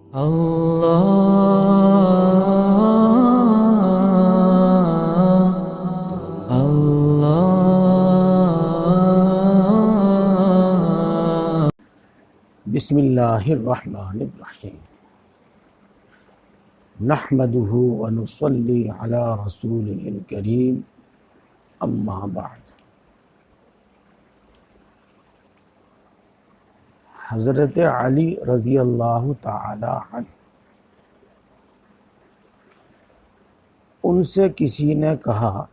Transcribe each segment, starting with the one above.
بسم اللہ الرحمن الرحیم نحمدہ ونصلی علی رسولہ الکریم اما بعد۔ حضرت علی رضی اللہ تعالی عنہ، ان سے کسی نے کہا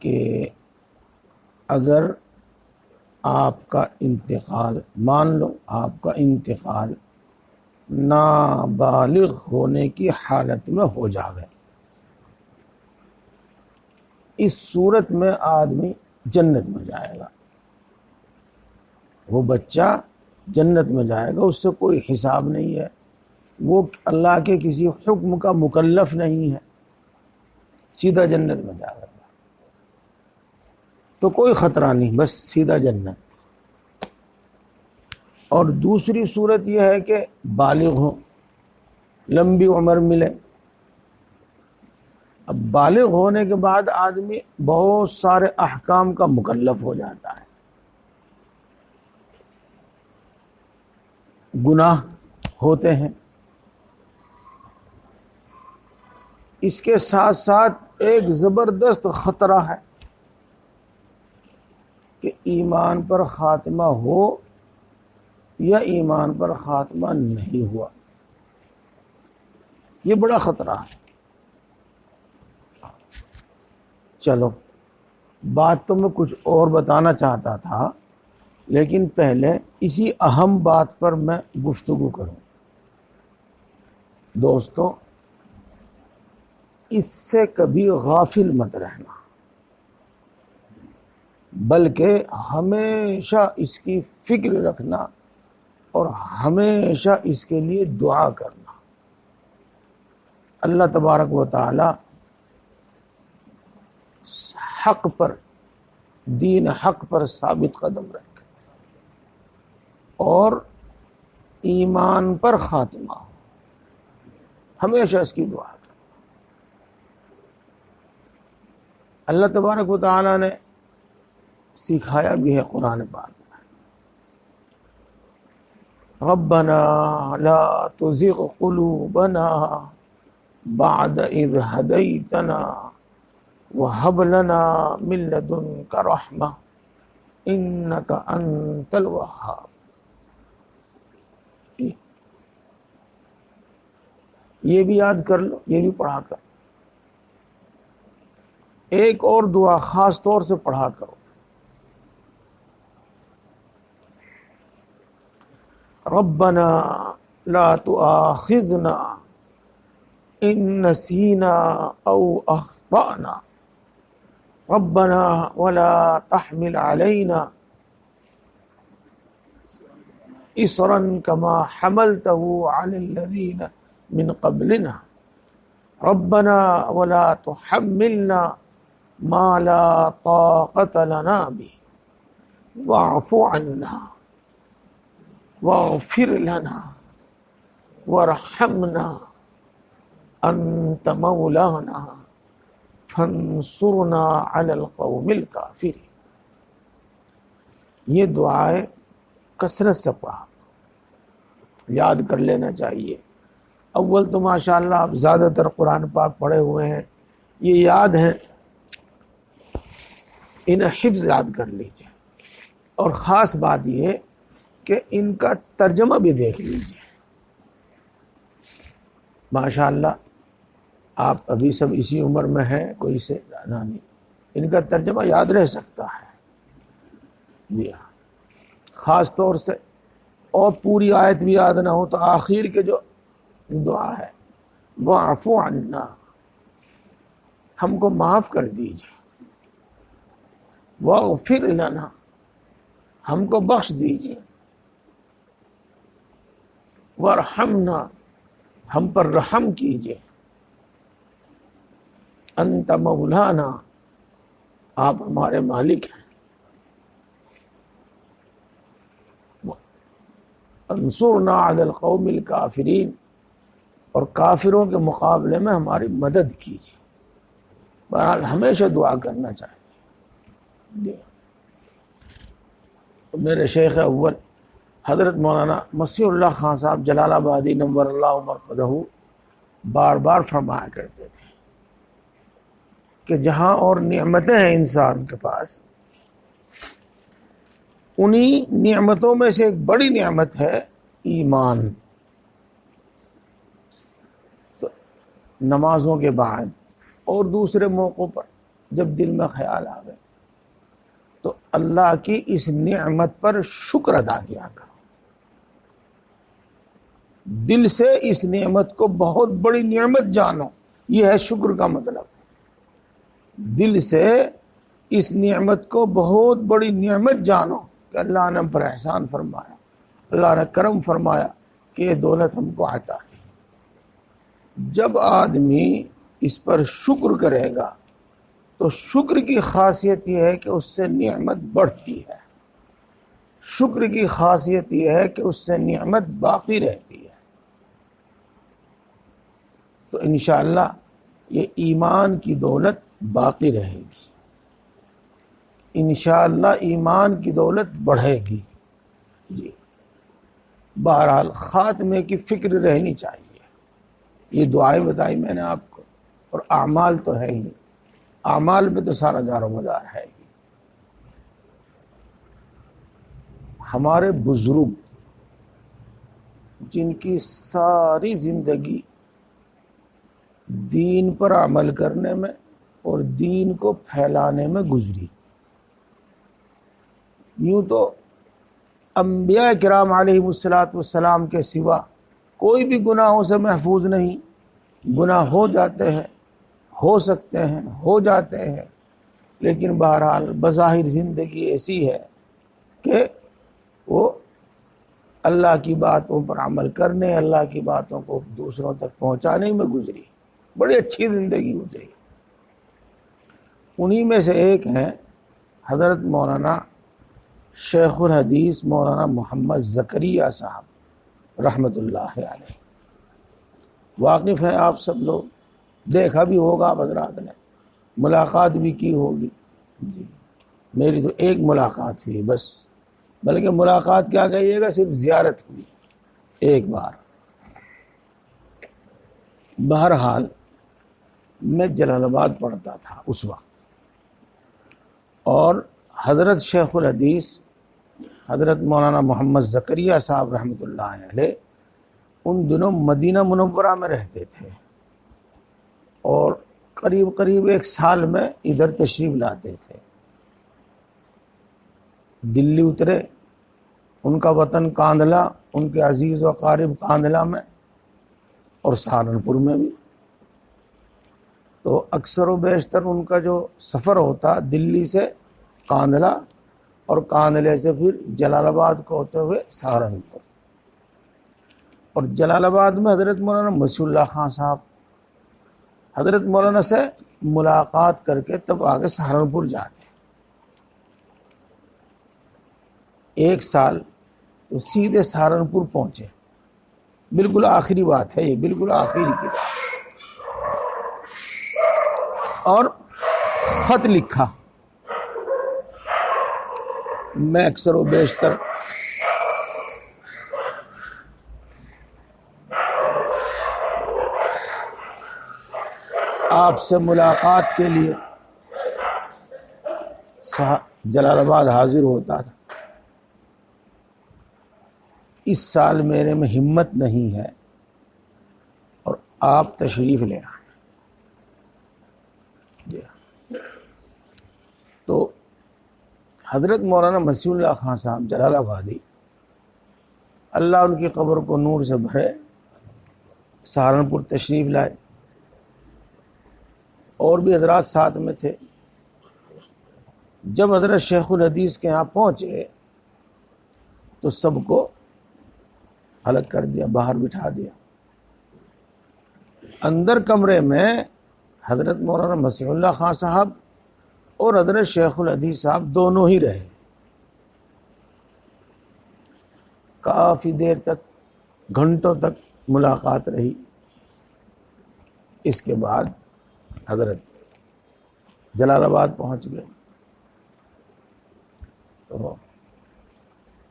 کہ اگر آپ کا انتقال، مان لو آپ کا انتقال نابالغ ہونے کی حالت میں ہو جاوے، اس صورت میں آدمی جنت میں جائے گا، وہ بچہ جنت میں جائے گا، اس سے کوئی حساب نہیں ہے، وہ اللہ کے کسی حکم کا مکلف نہیں ہے، سیدھا جنت میں جائے گا، تو کوئی خطرہ نہیں، بس سیدھا جنت۔ اور دوسری صورت یہ ہے کہ بالغ ہو، لمبی عمر ملے۔ اب بالغ ہونے کے بعد آدمی بہت سارے احکام کا مکلف ہو جاتا ہے، گناہ ہوتے ہیں، اس کے ساتھ ساتھ ایک زبردست خطرہ ہے کہ ایمان پر خاتمہ ہو یا ایمان پر خاتمہ نہیں ہوا، یہ بڑا خطرہ ہے۔ چلو، بات تو میں کچھ اور بتانا چاہتا تھا، لیکن پہلے اسی اہم بات پر میں گفتگو کروں۔ دوستو، اس سے کبھی غافل مت رہنا، بلکہ ہمیشہ اس کی فکر رکھنا اور ہمیشہ اس کے لیے دعا کرنا۔ اللہ تبارک و تعالی حق پر، دین حق پر ثابت قدم رکھے اور ایمان پر خاتمہ ہو، ہمیشہ اس کی دعا کرنا۔ اللہ تبارک و تعالی نے سکھایا بھی ہے قرآن پاک میں، ربنا لا تزغ قلوبنا بعد اذ ہدیتنا وہب لنا من لدنک رحمہ انک انت الوہاب۔ یہ بھی یاد کر لو، یہ بھی پڑھا کر۔ ایک اور دعا خاص طور سے پڑھا کرو، ربنا لا تؤاخذنا ان نسینا او اخطأنا ربنا ولا تحمل علينا اصرا كما حملته على الذين من قبلنا ربنا ولا تحملنا ما لا طاقة لنا به واعف عنا واغفر لنا وارحمنا انت مولانا فانصرنا علی القوم الکافرین۔ یہ دعائیں کثرت سے پڑھا، یاد کر لینا چاہیے۔ اول تو ماشاءاللہ آپ زیادہ تر قرآن پاک پڑھے ہوئے ہیں، یہ یاد ہیں، انہیں حفظ یاد کر لیجئے، اور خاص بات یہ کہ ان کا ترجمہ بھی دیکھ لیجئے۔ ماشاءاللہ آپ ابھی سب اسی عمر میں ہیں، کوئی سے زیادہ نہیں، ان کا ترجمہ یاد رہ سکتا ہے، جی ہاں، خاص طور سے۔ اور پوری آیت بھی یاد نہ ہو تو آخر کے جو دعا ہے، واعف عنا، ہم کو معاف کر دیجیے، واغفر لنا، ہم کو بخش دیجیے، وارحمنا، ہم پر رحم کیجیے، انت مولانا، آپ ہمارے مالک ہیں، انصرنا علی القوم الکافرین، اور کافروں کے مقابلے میں ہماری مدد کیجیے۔ بہرحال ہمیشہ دعا کرنا چاہیے۔ میرے شیخ اول حضرت مولانا مسیح اللہ خان صاحب جلال آبادی نور اللہ مرقدہ بار بار فرمایا کرتے تھے کہ جہاں اور نعمتیں ہیں انسان کے پاس، انہی نعمتوں میں سے ایک بڑی نعمت ہے ایمان۔ تو نمازوں کے بعد اور دوسرے موقعوں پر جب دل میں خیال آوے تو اللہ کی اس نعمت پر شکر ادا کیا کرو، دل سے اس نعمت کو بہت بڑی نعمت جانو، یہ ہے شکر کا مطلب۔ دل سے اس نعمت کو بہت بڑی نعمت جانو کہ اللہ نے ہم پر احسان فرمایا، اللہ نے کرم فرمایا کہ یہ دولت ہم کو عطا دی۔ جب آدمی اس پر شکر کرے گا تو شکر کی خاصیت یہ ہے کہ اس سے نعمت بڑھتی ہے، شکر کی خاصیت یہ ہے کہ اس سے نعمت باقی رہتی ہے۔ تو انشاءاللہ یہ ایمان کی دولت باقی رہے گی، انشاءاللہ ایمان کی دولت بڑھے گی۔ جی بہرحال خاتمے کی فکر رہنی چاہیے۔ یہ دعائیں بتائی میں نے آپ کو، اور اعمال تو ہے ہی، اعمال میں تو سارا دار و مدار ہے ہی۔ ہمارے بزرگ جن کی ساری زندگی دین پر عمل کرنے میں اور دین کو پھیلانے میں گزری، یوں تو انبیاء کرام علیہ السلام کے سوا کوئی بھی گناہوں سے محفوظ نہیں۔ گناہ ہو جاتے ہیں، ہو سکتے ہیں، ہو جاتے ہیں، لیکن بہرحال بظاہر زندگی ایسی ہے کہ وہ اللہ کی باتوں پر عمل کرنے، اللہ کی باتوں کو دوسروں تک پہنچانے میں گزری، بڑی اچھی زندگی گزری۔ انہی میں سے ایک ہیں حضرت مولانا شیخ الحدیث مولانا محمد زکریا صاحب رحمۃ اللہ علیہ۔ واقف ہیں آپ سب لوگ، دیکھا بھی ہوگا آپ حضرات نے، ملاقات بھی کی ہوگی۔ جی میری تو ایک ملاقات ہوئی بس، بلکہ ملاقات کیا کہیے گا، صرف زیارت ہوئی ایک بار۔ بہرحال میں جلال آباد پڑھتا تھا اس وقت، اور حضرت شیخ الحدیث حضرت مولانا محمد زکریا صاحب رحمۃ اللہ علیہ ان دنوں مدینہ منورہ میں رہتے تھے، اور قریب قریب 1 سال میں ادھر تشریف لاتے تھے۔ دلی اترے، ان کا وطن کاندھلا، ان کے عزیز و اقارب کاندھلا میں اور سہارنپور میں بھی۔ تو اکثر و بیشتر ان کا جو سفر ہوتا دلی سے کاندھلا، اور کاندھلے سے پھر جلال آباد کو ہوتے ہوئے سہارنپور، اور جلال آباد میں حضرت مولانا مسیح اللہ خان صاحب حضرت مولانا سے ملاقات کر کے تب آگے سہارنپور جاتے۔ 1 سال تو سیدھے سہارنپور پہنچے، بالکل آخری بات ہے یہ، بالکل آخری کی بات، اور خط لکھا۔ میں اکثر و بیشتر آپ سے ملاقات کے لیے جلال آباد حاضر ہوتا تھا۔ اس سال میرے میں ہمت نہیں ہے اور آپ تشریف لے آئیں۔ تو حضرت مولانا مسیح اللہ خان صاحب جلال آبادی، اللہ ان کی قبر کو نور سے بھرے، سہارنپور تشریف لائے، اور بھی حضرات ساتھ میں تھے۔ جب حضرت شیخ الحدیث کے یہاں پہنچے تو سب کو الگ کر دیا، باہر بٹھا دیا۔ اندر کمرے میں حضرت مولانا مسیح اللہ خان صاحب اور حضرت شیخ الحدیث صاحب دونوں ہی رہے۔ کافی دیر تک، گھنٹوں تک ملاقات رہی۔ اس کے بعد حضرت جلال آباد پہنچ گئے۔ تو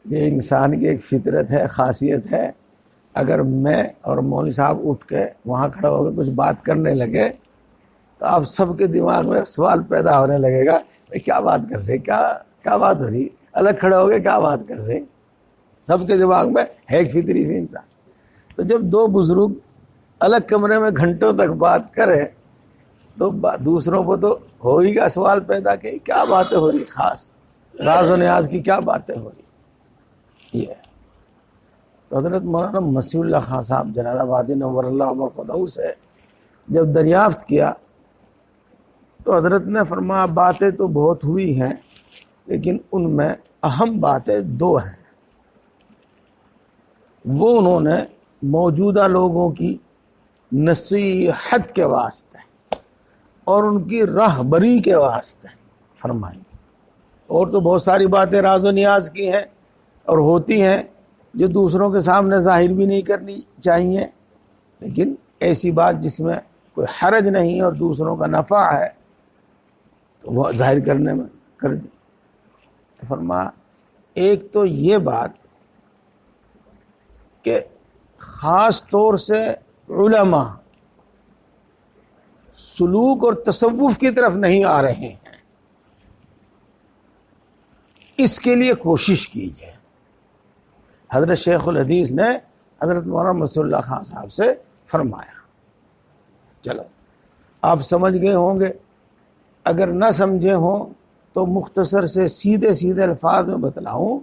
یہ انسان کی ایک فطرت ہے، خاصیت ہے، اگر میں اور مولوی صاحب اٹھ کے وہاں کھڑا ہو کے کچھ بات کرنے لگے تو آپ سب کے دماغ میں سوال پیدا ہونے لگے گا، کیا بات کر رہے، کیا بات ہو رہی، الگ کھڑے ہو گئے کیا بات کر رہے، سب کے دماغ میں ہے ایک فطری سی انسان۔ تو جب دو بزرگ الگ کمرے میں گھنٹوں تک بات کرے تو دوسروں کو تو ہو ہی گا سوال پیدا کہ کیا باتیں ہو رہی، خاص راز و نیاز کی کیا باتیں ہو رہی۔ یہ تو حضرت مولانا مسیح اللہ خان صاحب جلال آبادی نور اللہ مرقدہ سے جب دریافت کیا تو حضرت نے فرمایا باتیں تو بہت ہوئی ہیں لیکن ان میں اہم باتیں دو ہیں۔ وہ انہوں نے موجودہ لوگوں کی نصیحت کے واسطے اور ان کی راہبری کے واسطے فرمائی۔ اور تو بہت ساری باتیں راز و نیاز کی ہیں اور ہوتی ہیں جو دوسروں کے سامنے ظاہر بھی نہیں کرنی چاہیے، لیکن ایسی بات جس میں کوئی حرج نہیں اور دوسروں کا نفع ہے تو وہ ظاہر کرنے میں کر دی۔ تو فرمایا ایک تو یہ بات کہ خاص طور سے علماء سلوک اور تصوف کی طرف نہیں آ رہے ہیں، اس کے لیے کوشش کیجیے۔ حضرت شیخ الحدیث نے حضرت مولانا مسیح اللہ خان صاحب سے فرمایا۔ چلو آپ سمجھ گئے ہوں گے، اگر نہ سمجھے ہوں تو مختصر سے سیدھے الفاظ میں بتلاؤں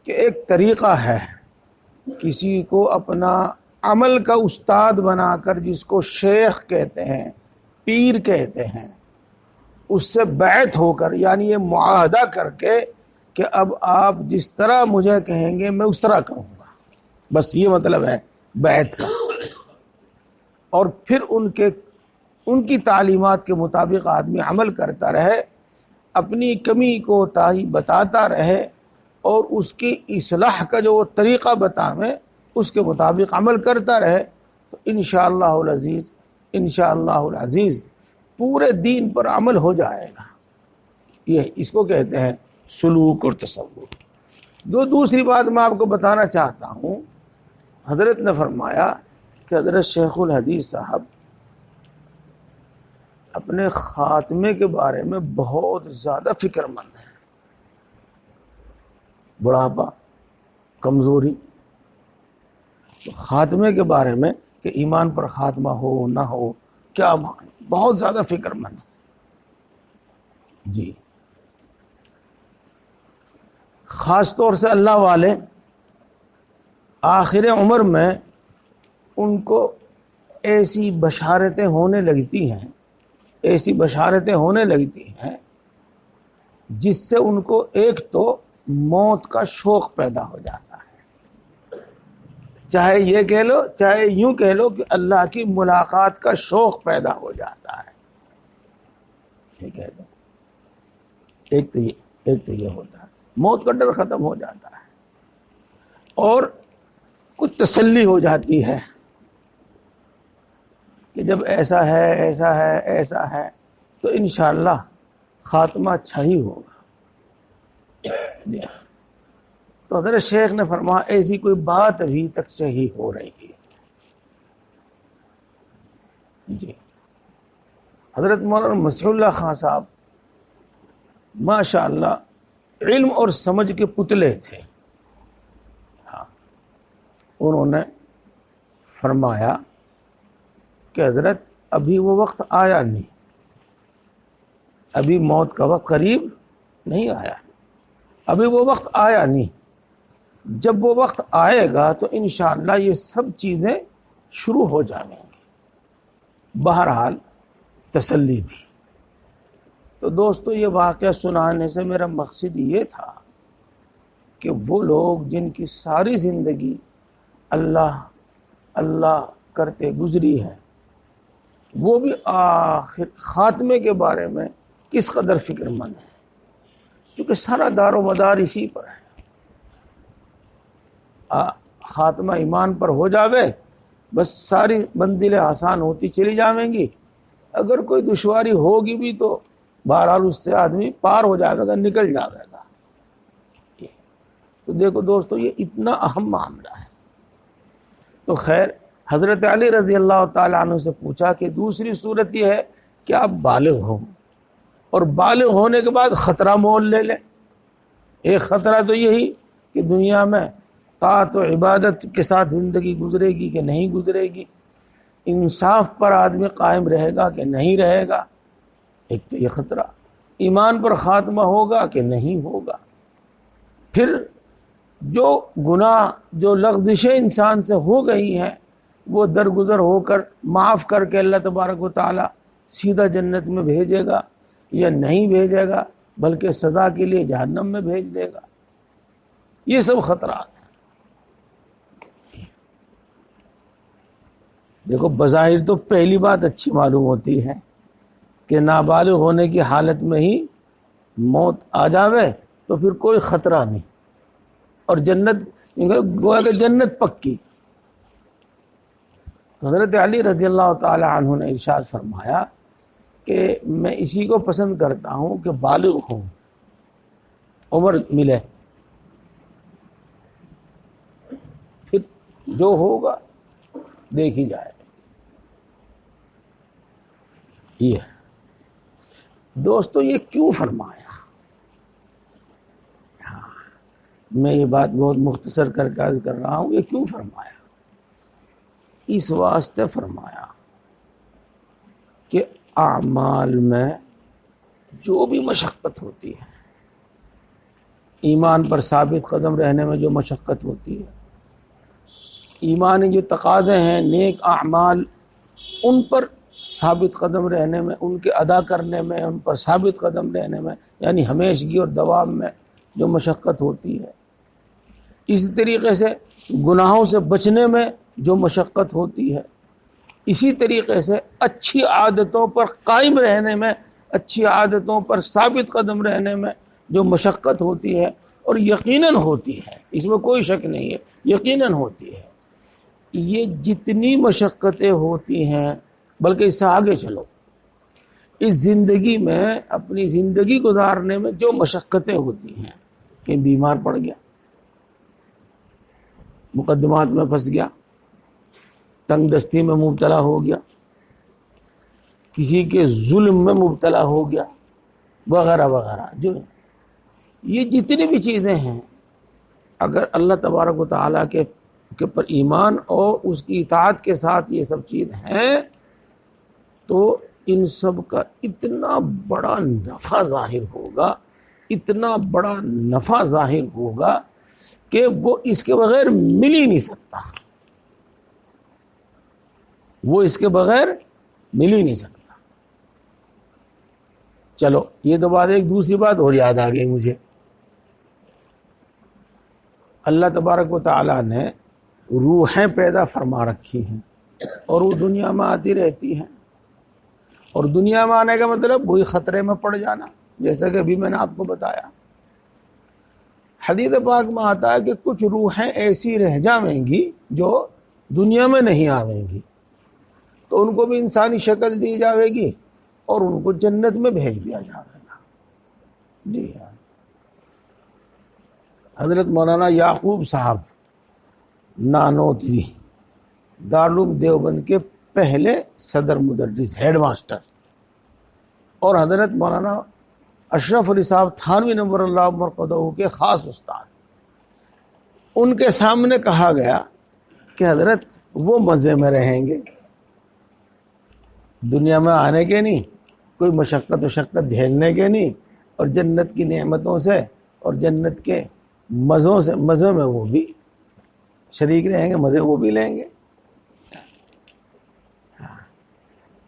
کہ ایک طریقہ ہے کسی کو اپنا عمل کا استاد بنا کر، جس کو شیخ کہتے ہیں، پیر کہتے ہیں، اس سے بیعت ہو کر، یعنی یہ معاہدہ کر کے کہ اب آپ جس طرح مجھے کہیں گے میں اس طرح کروں گا، بس یہ مطلب ہے بیعت کا، اور پھر ان کی تعلیمات کے مطابق آدمی عمل کرتا رہے، اپنی کمی کو تاہی بتاتا رہے اور اس کی اصلاح کا جو وہ طریقہ بتاویں اس کے مطابق عمل کرتا رہے تو انشاءاللہ العزیز پورے دین پر عمل ہو جائے گا۔ یہ اس کو کہتے ہیں سلوک اور تصور۔ دوسری بات میں آپ کو بتانا چاہتا ہوں، حضرت نے فرمایا کہ حضرت شیخ الحدیث صاحب اپنے خاتمے کے بارے میں بہت زیادہ فکر مند ہیں۔ بڑھاپا، کمزوری، تو خاتمے کے بارے میں کہ ایمان پر خاتمہ ہو نہ ہو کیا معنی، بہت زیادہ فکر مند ہیں جی۔ خاص طور سے اللہ والے آخر عمر میں ان کو ایسی بشارتیں ہونے لگتی ہیں جس سے ان کو ایک تو موت کا شوق پیدا ہو جاتا ہے، چاہے یہ کہہ لو چاہے یوں کہہ لو کہ اللہ کی ملاقات کا شوق پیدا ہو جاتا ہے، یہ کہہ دو۔ ایک تو یہ ہوتا ہے، موت کا ڈر ختم ہو جاتا ہے اور کچھ تسلی ہو جاتی ہے کہ جب ایسا ہے تو انشاءاللہ خاتمہ اچھا ہی ہوگا۔ تو حضرت شیخ نے فرمایا ایسی کوئی بات ابھی تک صحیح ہو رہی ہے جی۔ حضرت مولانا مسیح اللہ خان صاحب ماشاءاللہ علم اور سمجھ کے پتلے تھے۔ ہاں، انہوں نے فرمایا کہ حضرت ابھی وہ وقت آیا نہیں، ابھی موت کا وقت قریب نہیں آیا، ابھی وہ وقت آیا نہیں، جب وہ وقت آئے گا تو انشاءاللہ یہ سب چیزیں شروع ہو جائیں گی۔ بہرحال تسلی تھی۔ تو دوستو یہ واقعہ سنانے سے میرا مقصد یہ تھا کہ وہ لوگ جن کی ساری زندگی اللہ اللہ کرتے گزری ہے وہ بھی آخر خاتمے کے بارے میں کس قدر فکر مند ہے، کیونکہ سارا دار و مدار اسی پر ہے۔ خاتمہ ایمان پر ہو جاوے بس ساری منزلیں آسان ہوتی چلی جائیں گی. اگر کوئی دشواری ہوگی بھی تو بہرحال اس سے آدمی پار ہو جائے گا، نکل جائے گا. تو دیکھو دوستو یہ اتنا اہم معاملہ ہے. تو خیر حضرت علی رضی اللہ تعالیٰ عنہ سے پوچھا کہ دوسری صورت یہ ہے کہ آپ بالغ ہوں اور بالغ ہونے کے بعد خطرہ مول لے لیں. ایک خطرہ تو یہی کہ دنیا میں طاعت و عبادت کے ساتھ زندگی گزرے گی کہ نہیں گزرے گی، انصاف پر آدمی قائم رہے گا کہ نہیں رہے گا، ایک تو یہ خطرہ. ایمان پر خاتمہ ہوگا کہ نہیں ہوگا. پھر جو گناہ جو لغزشیں انسان سے ہو گئی ہیں وہ درگزر ہو کر معاف کر کے اللہ تبارک و تعالی سیدھا جنت میں بھیجے گا یا نہیں بھیجے گا بلکہ سزا کے لیے جہنم میں بھیج دے گا. یہ سب خطرات ہیں. دیکھو بظاہر تو پہلی بات اچھی معلوم ہوتی ہے کہ نابالغ ہونے کی حالت میں ہی موت آ جاوے تو پھر کوئی خطرہ نہیں اور جنت گویا کہ جنت پکی. تو حضرت علی رضی اللہ تعالی عنہ نے ارشاد فرمایا کہ میں اسی کو پسند کرتا ہوں کہ بالغ ہوں، عمر ملے، پھر جو ہوگا دیکھی جائے. یہ دوستو یہ کیوں فرمایا؟ میں یہ بات بہت مختصر کر کے عرض کر رہا ہوں. یہ کیوں فرمایا؟ اس واسطے فرمایا کہ اعمال میں جو بھی مشقت ہوتی ہے، ایمان پر ثابت قدم رہنے میں جو مشقت ہوتی ہے، ایمانی جو تقاضے ہیں نیک اعمال ان پر ثابت قدم رہنے میں، ان کے ادا کرنے میں، ان پر ثابت قدم رہنے میں، یعنی ہمیشگی اور دوام میں جو مشقت ہوتی ہے، اسی طریقے سے گناہوں سے بچنے میں جو مشقت ہوتی ہے، اسی طریقے سے اچھی عادتوں پر قائم رہنے میں، اچھی عادتوں پر ثابت قدم رہنے میں جو مشقت ہوتی ہے، اور یقیناً ہوتی ہے، اس میں کوئی شک نہیں ہے، یقیناً ہوتی ہے. یہ جتنی مشقتیں ہوتی ہیں، بلکہ اس سے آگے چلو، اس زندگی میں اپنی زندگی گزارنے میں جو مشقتیں ہوتی ہیں، کہ بیمار پڑ گیا، مقدمات میں پھنس گیا، تنگ دستی میں مبتلا ہو گیا، کسی کے ظلم میں مبتلا ہو گیا، وغیرہ وغیرہ، جو یہ جتنی بھی چیزیں ہیں، اگر اللہ تبارک و تعالیٰ کے پر ایمان اور اس کی اطاعت کے ساتھ یہ سب چیز ہیں تو ان سب کا اتنا بڑا نفع ظاہر ہوگا، اتنا بڑا نفع ظاہر ہوگا کہ وہ اس کے بغیر مل ہی نہیں سکتا، وہ اس کے بغیر مل ہی نہیں سکتا. چلو یہ تو بات. ایک دوسری بات اور یاد آ گئی مجھے. اللہ تبارک و تعالیٰ نے روحیں پیدا فرما رکھی ہیں اور وہ دنیا میں آتی رہتی ہیں، اور دنیا میں آنے کا مطلب وہی خطرے میں پڑ جانا، جیسا کہ ابھی میں نے آپ کو بتایا. حدیث پاک میں آتا ہے کہ کچھ روحیں ایسی رہ جاویں گی جو دنیا میں نہیں آویں گی، تو ان کو بھی انسانی شکل دی جاوے گی اور ان کو جنت میں بھیج دیا جاوے گا. جی ہاں، حضرت مولانا یعقوب صاحب نانوتوی دارالعلوم دیوبند کے پہلے صدر مدرس ہیڈ ماسٹر، اور حضرت مولانا اشرف علی صاحب تھانوی نور اللہ مرقدہ کے خاص استاد، ان کے سامنے کہا گیا کہ حضرت وہ مزے میں رہیں گے، دنیا میں آنے کے نہیں، کوئی مشقت و شقت جھیلنے کے نہیں، اور جنت کی نعمتوں سے اور جنت کے مزوں سے، مزے میں وہ بھی شریک رہیں گے، مزے وہ بھی لیں گے.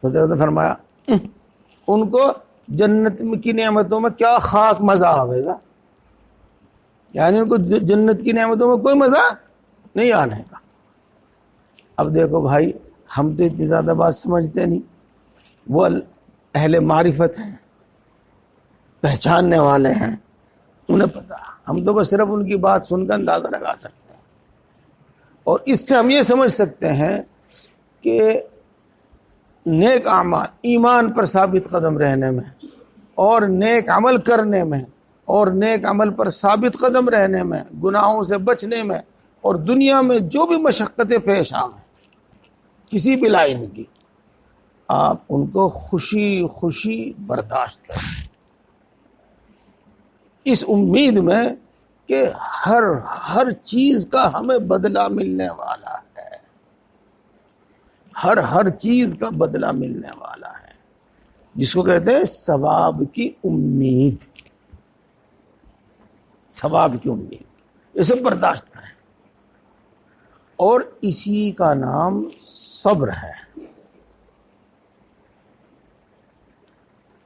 تو حضرت نے فرمایا ان کو جنت کی نعمتوں میں کیا خاک مزہ آئے گا، یعنی ان کو جنت کی نعمتوں میں کوئی مزہ نہیں آنے کا. اب دیکھو بھائی، ہم تو اتنی زیادہ بات سمجھتے نہیں، وہ اہل معرفت ہیں، پہچاننے والے ہیں، انہیں پتہ. ہم تو بس صرف ان کی بات سن کر اندازہ لگا سکتے ہیں. اور اس سے ہم یہ سمجھ سکتے ہیں کہ نیک اعمال، ایمان پر ثابت قدم رہنے میں اور نیک عمل کرنے میں اور نیک عمل پر ثابت قدم رہنے میں، گناہوں سے بچنے میں، اور دنیا میں جو بھی مشقتیں پیش آئیں کسی بھی لائن کی، آپ ان کو خوشی خوشی برداشت کریں، اس امید میں کہ ہر چیز کا ہمیں بدلہ ملنے والا ہے، ہر چیز کا بدلہ ملنے والا ہے، جس کو کہتے ہیں ثواب کی امید، ثواب کی امید، اسے برداشت کریں، اور اسی کا نام صبر ہے۔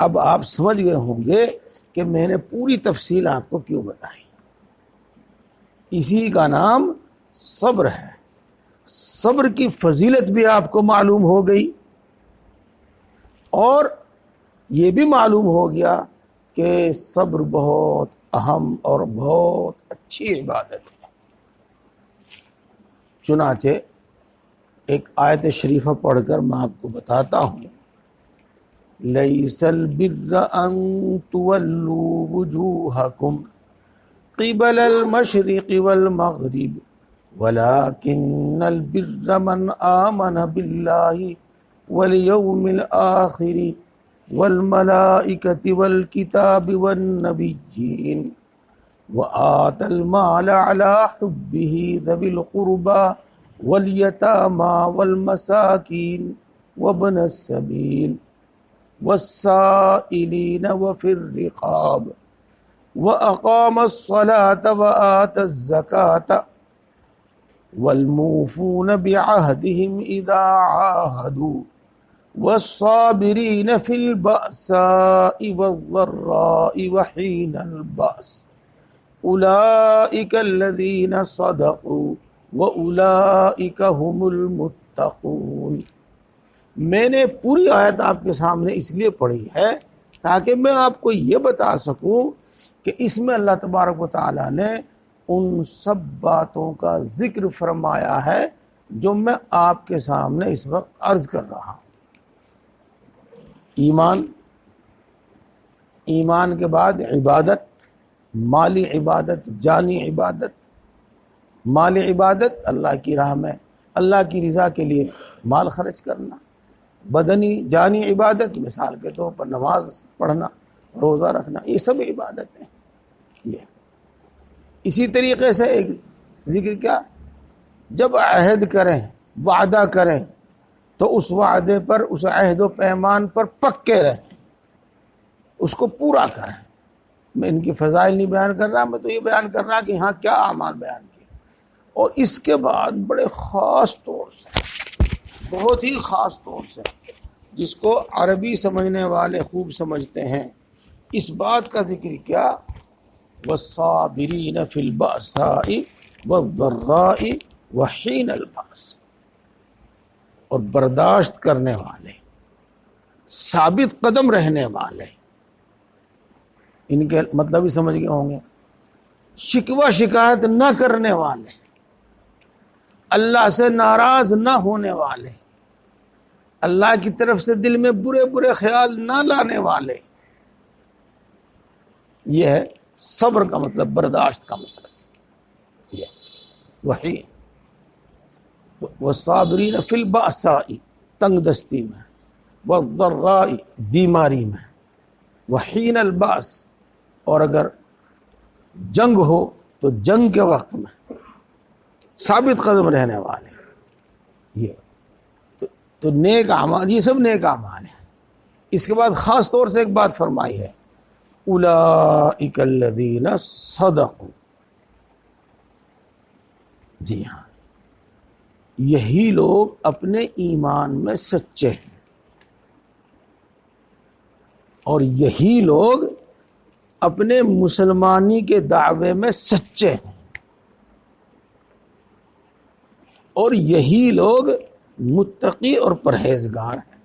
اب آپ سمجھ گئے ہوں گے کہ میں نے پوری تفصیل آپ کو کیوں بتائی۔ اسی کا نام صبر ہے۔ صبر کی فضیلت بھی آپ کو معلوم ہو گئی، اور یہ بھی معلوم ہو گیا کہ صبر بہت اہم اور بہت اچھی عبادت ہے۔ چنانچہ ایک آیت شریفہ پڑھ کر میں آپ کو بتاتا ہوں، لَيْسَ الْبِرَّ أَن تُوَلُّوا وُجُوهَكُمْ قِبَلَ الْمَشْرِقِ وَالْمَغْرِبِ وَلَكِنَّ الْبِرَّ مَنْ آمَنَ بِاللَّهِ وَالْيَوْمِ الْآخِرِ وَالْمَلَائِكَةِ وَالْكِتَابِ وَالنَّبِيِّينَ وَآتَى الْمَالَ عَلَى حُبِّهِ ذَوِي الْقُرْبَى وَالْيَتَامَى وَالْمَسَاكِينِ وَابْنَ السَّبِيلِ وَالسَّائِلِينَ وَفِي الرِّقَابِ وَأَقَامَ الصَّلَاةَ وَآتَى الزَّكَاةَ وَالْمُوفُونَ بِعَهْدِهِمْ إِذَا عَاهَدُوا وَالصَّابِرِينَ فِي الْبَأْسَاءِ وَالضَّرَّاءِ وَحِينَ الْبَأْسِ أُولَئِكَ الَّذِينَ صَدَقُوا وَأُولَئِكَ هُمُ الْمُتَّقُونَ۔ میں نے پوری آیت آپ کے سامنے اس لیے پڑھی ہے تاکہ میں آپ کو یہ بتا سکوں کہ اس میں اللہ تبارک و تعالیٰ نے ان سب باتوں کا ذکر فرمایا ہے جو میں آپ کے سامنے اس وقت عرض کر رہا ہوں۔ ایمان کے بعد عبادت، مالی عبادت، جانی عبادت۔ مالی عبادت اللہ کی راہ میں اللہ کی رضا کے لیے مال خرچ کرنا، بدنی جانی عبادت مثال کے طور پر نماز پڑھنا، روزہ رکھنا، یہ سب عبادت ہیں۔ یہ اسی طریقے سے ایک ذکر کیا، جب عہد کریں، وعدہ کریں تو اس وعدے پر، اس عہد و پیمان پر پکے رہیں، اس کو پورا کریں۔ میں ان کی فضائل نہیں بیان کر رہا، میں تو یہ بیان کر رہا کہ یہاں کیا اعمال بیان کیے۔ اور اس کے بعد بڑے خاص طور سے، بہت ہی خاص طور سے، جس کو عربی سمجھنے والے خوب سمجھتے ہیں، اس بات کا ذکر کیا، وَالصَّابِرِينَ فِي الْبَأْسَاءِ وَالضَّرَّاءِ وَحِينَ الْبَأْسِ، اور برداشت کرنے والے، ثابت قدم رہنے والے، ان کے مطلب ہی سمجھ گئے ہوں گے، شکوہ شکایت نہ کرنے والے، اللہ سے ناراض نہ ہونے والے، اللہ کی طرف سے دل میں برے برے خیال نہ لانے والے۔ یہ ہے صبر کا مطلب، برداشت کا مطلب۔ یہ وہی والصابرین فی البأساء، تنگ دستی میں، والضراء، بیماری میں، وحین البأس، اور اگر جنگ ہو تو جنگ کے وقت میں ثابت قدم رہنے والے۔ یہ تو نیک اعمال، یہ سب نیک اعمال ہیں۔ اس کے بعد خاص طور سے ایک بات فرمائی ہے، اولئک الذین صدقوا، جی ہاں، یہی لوگ اپنے ایمان میں سچے ہیں، اور یہی لوگ اپنے مسلمانی کے دعوے میں سچے ہیں، اور یہی لوگ متقی اور پرہیزگار ہیں۔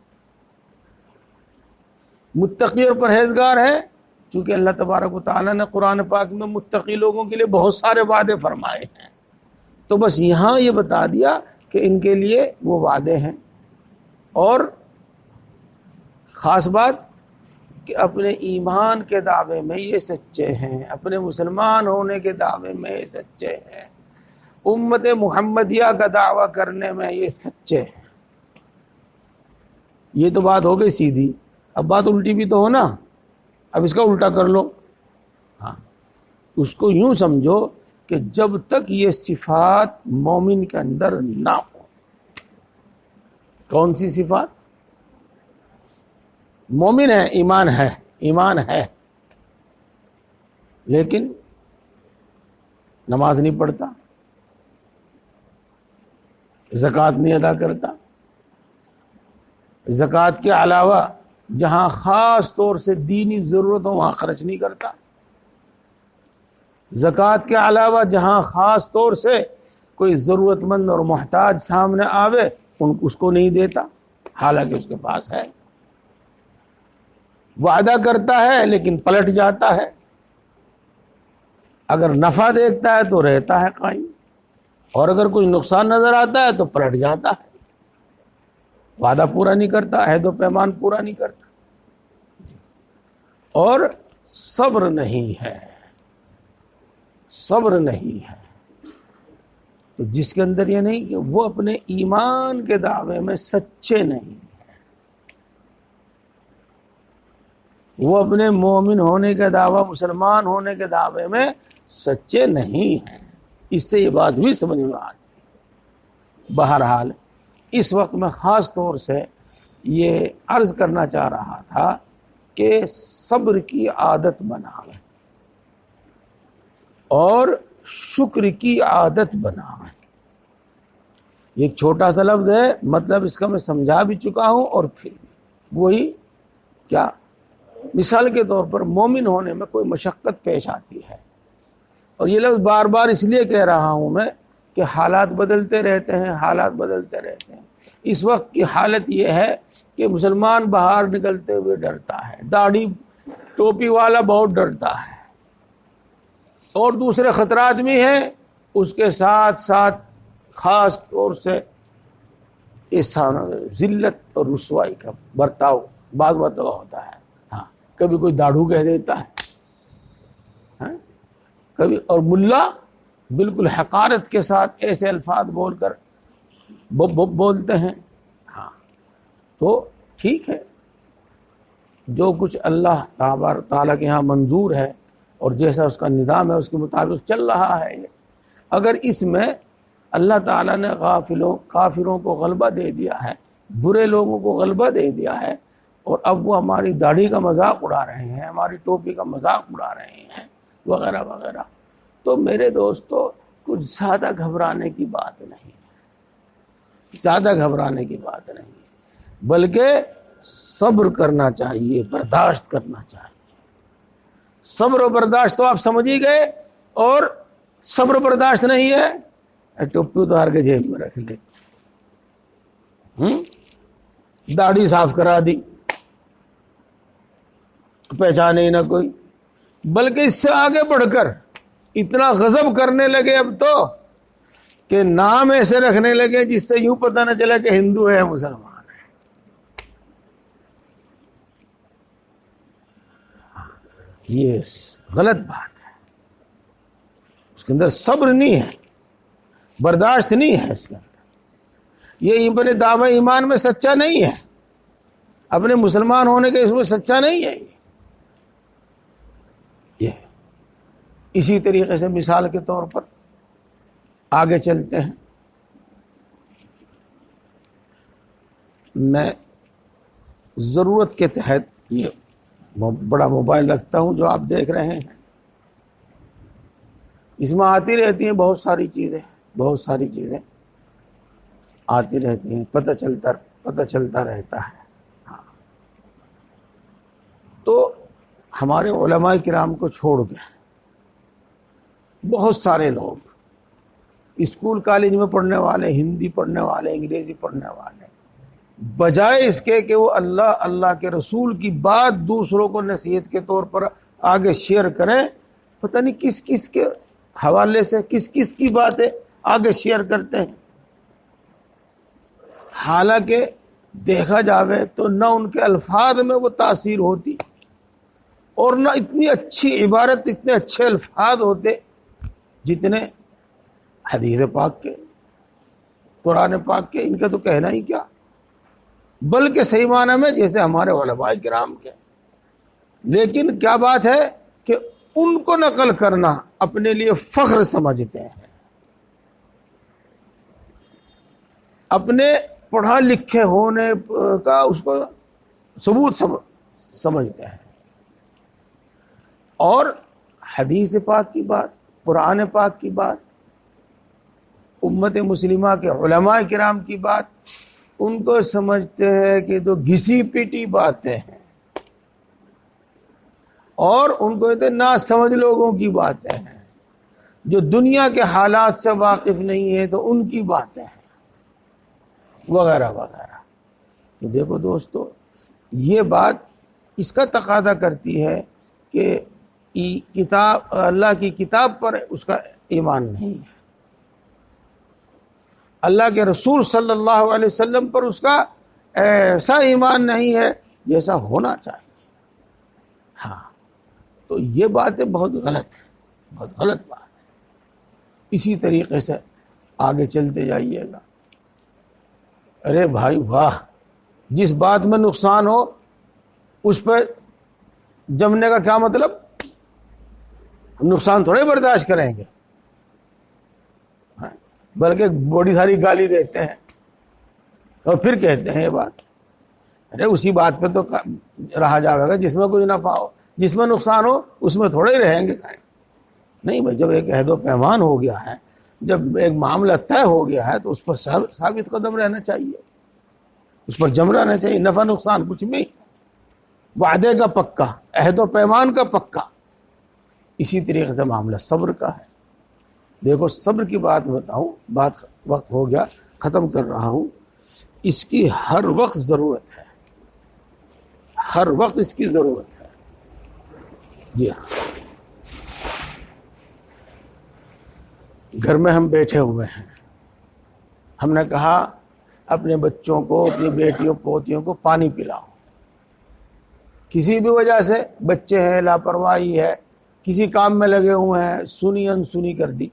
متقی اور پرہیزگار ہے چونکہ اللہ تبارک و تعالیٰ نے قرآن پاک میں متقی لوگوں کے لیے بہت سارے وعدے فرمائے ہیں، تو بس یہاں یہ بتا دیا کہ ان کے لیے وہ وعدے ہیں، اور خاص بات کہ اپنے ایمان کے دعوے میں یہ سچے ہیں، اپنے مسلمان ہونے کے دعوے میں یہ سچے ہیں، امت محمدیہ کا دعویٰ کرنے میں یہ سچے ہیں۔ یہ تو بات ہو گئی سیدھی، اب بات الٹی بھی تو ہو نا، اب اس کا الٹا کر لو۔ ہاں، اس کو یوں سمجھو کہ جب تک یہ صفات مومن کے اندر نہ ہو۔ کون سی صفات؟ مومن ہے، ایمان ہے لیکن نماز نہیں پڑھتا، زکوٰۃ نہیں ادا کرتا، زکوٰۃ کے علاوہ جہاں خاص طور سے دینی ضرورت ہو وہاں خرچ نہیں کرتا، زکوٰۃ کے علاوہ جہاں خاص طور سے کوئی ضرورت مند اور محتاج سامنے آوے اس کو نہیں دیتا، حالانکہ اس کے پاس ہے، وعدہ کرتا ہے لیکن پلٹ جاتا ہے، اگر نفع دیکھتا ہے تو رہتا ہے قائم، اور اگر کوئی نقصان نظر آتا ہے تو پلٹ جاتا ہے، وعدہ پورا نہیں کرتا، عہد و پیمان پورا نہیں کرتا، اور صبر نہیں ہے، صبر نہیں ہے۔ تو جس کے اندر یہ نہیں کہ وہ اپنے ایمان کے دعوے میں سچے نہیں ہیں، وہ اپنے مومن ہونے کا دعویٰ، مسلمان ہونے کے دعوے میں سچے نہیں ہیں، اس سے یہ بات بھی سمجھ میں آتی ہے۔ بہرحال اس وقت میں خاص طور سے یہ عرض کرنا چاہ رہا تھا کہ صبر کی عادت بنائیں اور شکر کی عادت بنائیں۔ یہ ایک چھوٹا سا لفظ ہے، مطلب اس کا میں سمجھا بھی چکا ہوں، اور پھر وہی کیا، مثال کے طور پر مومن ہونے میں کوئی مشقت پیش آتی ہے، اور یہ لفظ بار بار اس لیے کہہ رہا ہوں میں کہ حالات بدلتے رہتے ہیں، حالات بدلتے رہتے ہیں۔ اس وقت کی حالت یہ ہے کہ مسلمان باہر نکلتے ہوئے ڈرتا ہے، داڑھی ٹوپی والا بہت ڈرتا ہے، اور دوسرے خطرات بھی ہیں، اس کے ساتھ ساتھ خاص طور سے احسان، ذلت اور رسوائی کا برتاؤ بعض مرتبہ ہوتا ہے۔ ہاں، کبھی کوئی داڑھو کہہ دیتا ہے، کبھی، اور ملا بالکل حقارت کے ساتھ ایسے الفاظ بول کر بولتے ہیں۔ ہاں، تو ٹھیک ہے، جو کچھ اللہ تبارک تعالیٰ کے ہاں منظور ہے اور جیسا اس کا نظام ہے اس کے مطابق چل رہا ہے۔ اگر اس میں اللہ تعالیٰ نے کافروں کو غلبہ دے دیا ہے، برے لوگوں کو غلبہ دے دیا ہے، اور اب وہ ہماری داڑھی کا مذاق اڑا رہے ہیں، ہماری ٹوپی کا مذاق اڑا رہے ہیں، وغیرہ وغیرہ، تو میرے دوستو کچھ زیادہ گھبرانے کی بات نہیں ہے، زیادہ گھبرانے کی بات نہیں ہے، بلکہ صبر کرنا چاہیے، برداشت کرنا چاہیے۔ صبر و برداشت تو آپ سمجھ ہی گئے، اور صبر و برداشت نہیں ہے، ٹوپی اتار کے جیب میں رکھ لے، داڑھی صاف کرا دی، پہچانے ہی نہ کوئی، بلکہ اس سے آگے بڑھ کر اتنا غضب کرنے لگے اب تو کہ نام ایسے رکھنے لگے جس سے یوں پتہ نہ چلا کہ ہندو ہے مسلمان ہے۔ یہ غلط بات ہے، اس کے اندر صبر نہیں ہے، برداشت نہیں ہے اس کے اندر، یہ اپنے دعوی ایمان میں سچا نہیں ہے، اپنے مسلمان ہونے کے اس میں سچا نہیں ہے۔ یہ اسی طریقے سے مثال کے طور پر آگے چلتے ہیں، میں ضرورت کے تحت یہ بڑا موبائل رکھتا ہوں جو آپ دیکھ رہے ہیں، اس میں آتی رہتی ہیں بہت ساری چیزیں آتی رہتی ہیں، پتہ چلتا رہتا ہے۔ ہاں، تو ہمارے علماء کرام کو چھوڑ کے بہت سارے لوگ اسکول کالج میں پڑھنے والے، ہندی پڑھنے والے، انگریزی پڑھنے والے، بجائے اس کے کہ وہ اللہ کے رسول کی بات دوسروں کو نصیحت کے طور پر آگے شیئر کریں، پتہ نہیں کس کس کے حوالے سے کس کس کی باتیں آگے شیئر کرتے ہیں، حالانکہ دیکھا جاوے تو نہ ان کے الفاظ میں وہ تاثیر ہوتی اور نہ اتنی اچھی عبارت، اتنے اچھے الفاظ ہوتے جتنے حدیث پاک کے، قرآن پاک کے، ان کا تو کہنا ہی کیا، بلکہ صحیح معنی میں جیسے ہمارے علماء کرام کے۔ لیکن کیا بات ہے کہ ان کو نقل کرنا اپنے لیے فخر سمجھتے ہیں، اپنے پڑھا لکھے ہونے کا اس کو ثبوت سمجھتے ہیں، اور حدیث پاک کی بات، قرآن پاک کی بات، امت مسلمہ کے علماء کرام کی بات ان کو سمجھتے ہیں کہ تو گھسی پیٹی باتیں ہیں، اور ان کو کہتے ہیں نا سمجھ لوگوں کی باتیں ہیں، جو دنیا کے حالات سے واقف نہیں ہے تو ان کی باتیں ہیں، وغیرہ وغیرہ۔ تو دیکھو دوستو، یہ بات اس کا تقاضا کرتی ہے کہ کتاب، اللہ کی کتاب پر اس کا ایمان نہیں ہے، اللہ کے رسول صلی اللہ علیہ وسلم پر اس کا ایسا ایمان نہیں ہے جیسا ہونا چاہیے۔ ہاں، تو یہ باتیں بہت غلط ہے، بہت غلط بات ہے۔ اسی طریقے سے آگے چلتے جائیے گا۔ ارے بھائی واہ، جس بات میں نقصان ہو اس پہ جمنے کا کیا مطلب؟ ہم نقصان تھوڑے برداشت کریں گے، بلکہ بڑی ساری گالی دیتے ہیں اور پھر کہتے ہیں یہ بات۔ ارے اسی بات پہ تو رہا جائے گا جس میں کوئی نفع ہو، جس میں نقصان ہو اس میں تھوڑے ہی رہیں گے کہیں۔ نہیں بھائی، جب ایک عہد و پیمان ہو گیا ہے، جب ایک معاملہ طے ہو گیا ہے تو اس پر ثابت قدم رہنا چاہیے، اس پر جم رہنا چاہیے، نفع نقصان کچھ بھی، وعدے کا پکا، عہد و پیمان کا پکا۔ اسی طریقے سے معاملہ صبر کا ہے۔ دیکھو صبر کی بات بتاؤں، وقت ہو گیا، ختم کر رہا ہوں۔ اس کی ہر وقت ضرورت ہے، ہر وقت اس کی ضرورت ہے۔ جی ہاں، گھر میں ہم بیٹھے ہوئے ہیں، ہم نے کہا اپنے بچوں کو، اپنی بیٹیوں پوتیوں کو پانی پلاؤ، کسی بھی وجہ سے بچے ہیں، لاپرواہی ہے، کسی کام میں لگے ہوئے ہیں، سنی انسنی کر دی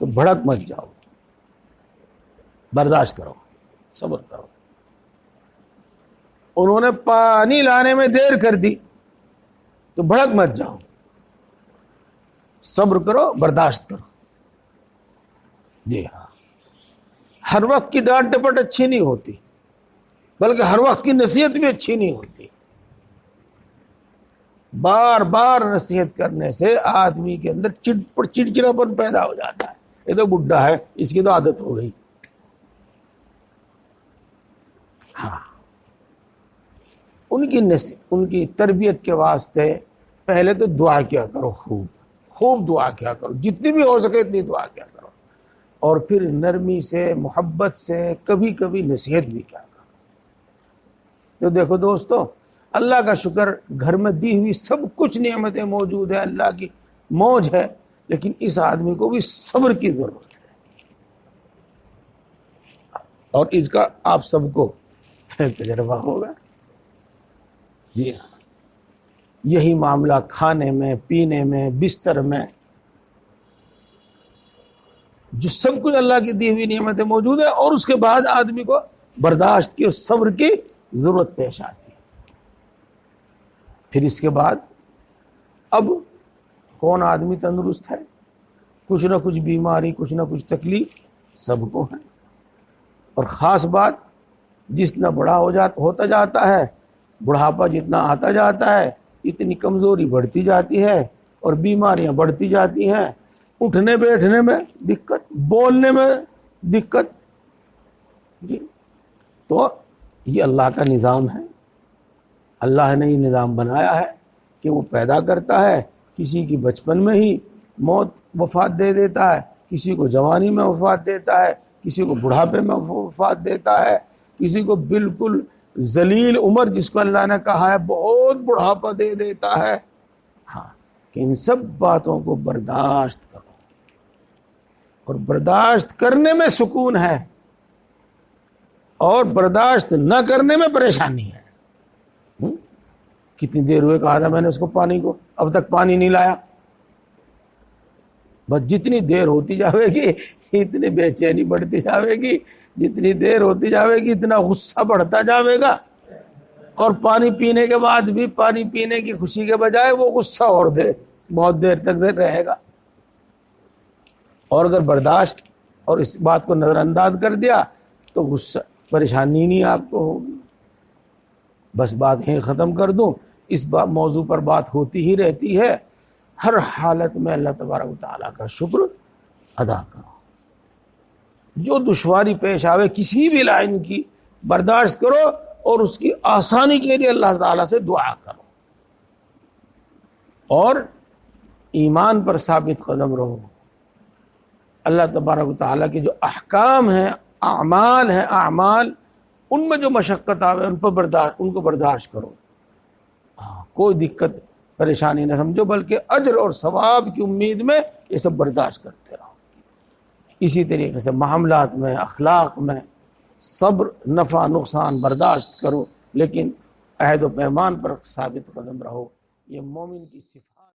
تو بھڑک مت جاؤ، برداشت کرو، صبر کرو۔ انہوں نے پانی لانے میں دیر کر دی تو بھڑک مت جاؤ، صبر کرو، برداشت کرو۔ جی ہاں، ہر وقت کی ڈانٹ ڈپٹ اچھی نہیں ہوتی، بلکہ ہر وقت کی نصیحت بھی اچھی نہیں ہوتی۔ بار بار نصیحت کرنے سے آدمی کے اندر چڑچڑاپن پیدا ہو جاتا ہے۔ یہ تو بڈھا ہے، اس کی تو عادت ہو گئی۔ ہاں، ان کی تربیت کے واسطے پہلے تو دعا کیا کرو، خوب دعا کیا کرو، جتنی بھی ہو سکے اتنی دعا کیا کرو، اور پھر نرمی سے، محبت سے کبھی کبھی نصیحت بھی کیا کرو۔ تو دیکھو دوستو، اللہ کا شکر، گھر میں دی ہوئی سب کچھ نعمتیں موجود ہیں، اللہ کی موج ہے، لیکن اس آدمی کو بھی صبر کی ضرورت ہے، اور اس کا آپ سب کو تجربہ ہوگا۔ جی ہاں، یہی معاملہ کھانے میں، پینے میں، بستر میں، جو سب کچھ اللہ کی دی ہوئی نعمتیں موجود ہیں، اور اس کے بعد آدمی کو برداشت کی اور صبر کی ضرورت پیش آتی ہے۔ پھر اس کے بعد اب کون آدمی تندرست ہے؟ کچھ نہ کچھ بیماری، کچھ نہ کچھ تکلیف سب کو ہے، اور خاص بات جتنا بڑا ہوتا جاتا ہے، بڑھاپا جتنا آتا جاتا ہے، اتنی کمزوری بڑھتی جاتی ہے اور بیماریاں بڑھتی جاتی ہیں، اٹھنے بیٹھنے میں دقت، بولنے میں دقت۔ جی، تو یہ اللہ کا نظام ہے، اللہ نے یہ نظام بنایا ہے کہ وہ پیدا کرتا ہے، کسی کی بچپن میں ہی موت وفات دے دیتا ہے، کسی کو جوانی میں وفات دیتا ہے، کسی کو بڑھاپے میں وفات دیتا ہے، کسی کو بالکل ذلیل عمر جس کو اللہ نے کہا ہے بہت بڑھاپا دے دیتا ہے۔ ہاں، کہ ان سب باتوں کو برداشت کرو، اور برداشت کرنے میں سکون ہے اور برداشت نہ کرنے میں پریشانی ہے۔ کتنی دیر ہوئے کہا تھا میں نے اس کو پانی کو، اب تک پانی نہیں لایا۔ بس جتنی دیر ہوتی جاوے گی اتنی بے چینی بڑھتی جاوے گی، جتنی دیر ہوتی جاوے گی اتنا غصہ بڑھتا جاوے گا، اور پانی پینے کے بعد بھی پانی پینے کی خوشی کے بجائے وہ غصہ اور بہت دیر تک رہے گا۔ اور اگر برداشت اور اس بات کو نظر انداز کر دیا تو غصہ پریشانی نہیں آپ کو ہوگی۔ بس بات یہیں ختم کر دوں، اس موضوع پر بات ہوتی ہی رہتی ہے۔ ہر حالت میں اللہ تبارک و تعالیٰ کا شکر ادا کرو۔ جو دشواری پیش آوے کسی بھی لائن کی برداشت کرو اور اس کی آسانی کے لیے اللہ تعالیٰ سے دعا کرو، اور ایمان پر ثابت قدم رہو۔ اللہ تبارک و تعالیٰ کے جو احکام ہیں، اعمال ہیں، اعمال ان میں جو مشقت آوے ان کو برداشت کرو۔ کوئی دقت پریشانی نہ سمجھو، بلکہ اجر اور ثواب کی امید میں یہ سب برداشت کرتے رہو۔ اسی طریقے سے معاملات میں، اخلاق میں صبر، نفع نقصان برداشت کرو، لیکن عہد و پیمان پر ثابت قدم رہو۔ یہ مومن کی صفت